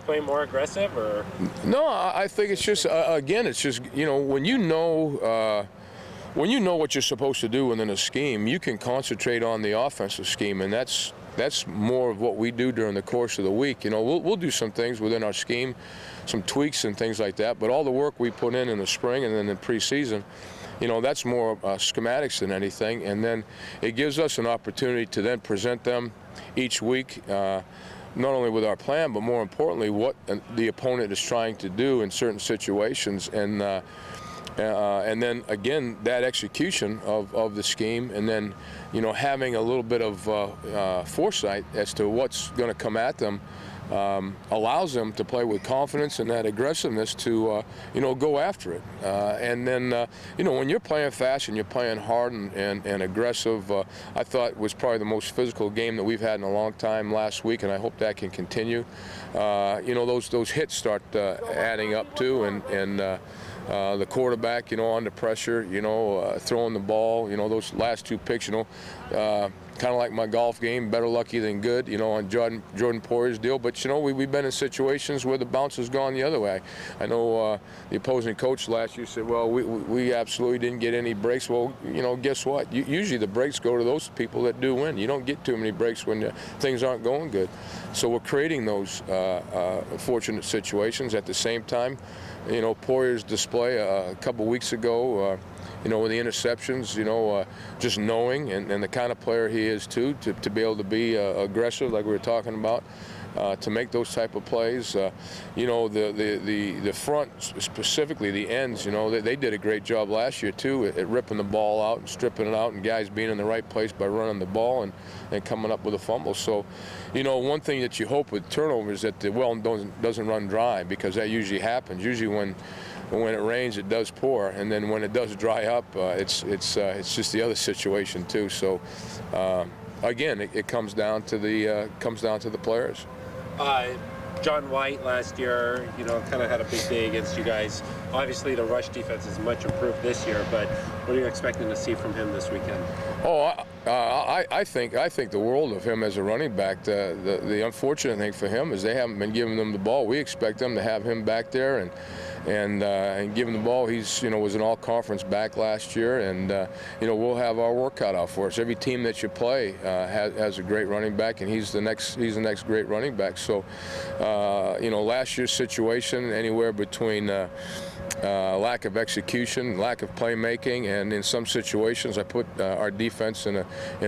playing more aggressive, or? No, I think it's just again, it's just when you know what you're supposed to do within a scheme, you can concentrate on the offensive scheme, and that's more of what we do during the course of the week. We'll do some things within our scheme, some tweaks and things like that, but all the work we put in the spring and then in preseason, that's more schematics than anything, and then it gives us an opportunity to then present them each week, not only with our plan, but more importantly, what the opponent is trying to do in certain situations, and then again, that execution of the scheme, and then having a little bit of foresight as to what's going to come at them, allows them to play with confidence and that aggressiveness to go after it. And then when you're playing fast and you're playing hard and aggressive, I thought it was probably the most physical game that we've had in a long time last week, and I hope that can continue. Those hits start adding up too, and the quarterback, under pressure, throwing the ball, those last two picks, kind of like my golf game, better lucky than good, on Jordan Poyer's deal. But, we've been in situations where the bounce has gone the other way. I know the opposing coach last year said, well, we absolutely didn't get any breaks. Well, guess what? Usually the breaks go to those people that do win. You don't get too many breaks when things aren't going good. So we're creating those fortunate situations. At the same time, Poyer's display a couple weeks ago, with the interceptions, just knowing and the kind of player he is too, to be able to be aggressive like we were talking about, to make those type of plays. The front, specifically the ends, they did a great job last year too at ripping the ball out and stripping it out, and guys being in the right place by running the ball and coming up with a fumble. So, one thing that you hope with turnovers is that the well doesn't run dry, because that usually happens. Usually when it rains, it does pour, and then when it does dry up, it's just the other situation too. So again, it comes down to the players. John White last year, kind of had a big day against you guys. Obviously, the rush defense is much improved this year, but what are you expecting to see from him this weekend? I think the world of him as a running back. The unfortunate thing for him is they haven't been giving them the ball. We expect them to have him back there and give him the ball. He's was an all-conference back last year, and we'll have our work cut out for us. Every team that you play has a great running back, and he's the next great running back. So last year's situation, anywhere between lack of execution, lack of playmaking, and in some situations I put our defense in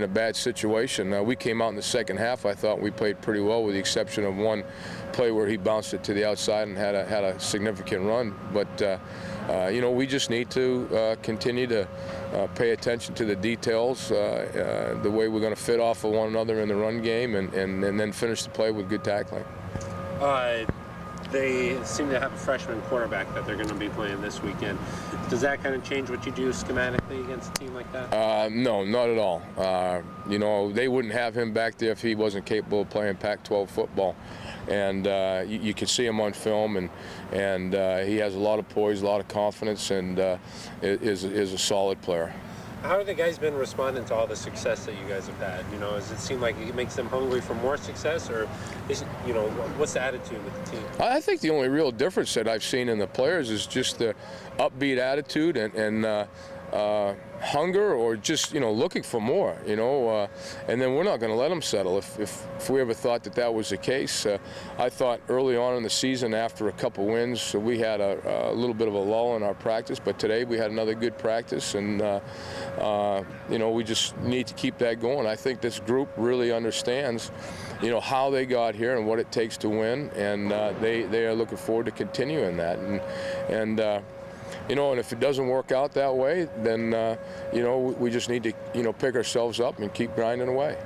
a bad situation. We came out in the second half. I thought we played pretty well, with the exception of one play where he bounced it to the outside and had a significant run. But we just need to continue to pay attention to the details, the way we're going to fit off of one another in the run game, and then finish the play with good tackling. They seem to have a freshman quarterback that they're going to be playing this weekend. Does that kind of change what you do schematically against a team like that? No, not at all. They wouldn't have him back there if he wasn't capable of playing Pac-12 football. And you can see him on film, and he has a lot of poise, a lot of confidence, and is a solid player. How have the guys been responding to all the success that you guys have had? Does it seem like it makes them hungry for more success, or what's the attitude with the team? I think the only real difference that I've seen in the players is just the upbeat attitude and hunger, or just looking for more, and then we're not going to let them settle. If we ever thought that was the case, I thought early on in the season, after a couple wins, we had a little bit of a lull in our practice, but today we had another good practice, and we just need to keep that going. I think this group really understands how they got here and what it takes to win, and they are looking forward to continuing that, and if it doesn't work out that way, then we just need to pick ourselves up and keep grinding away.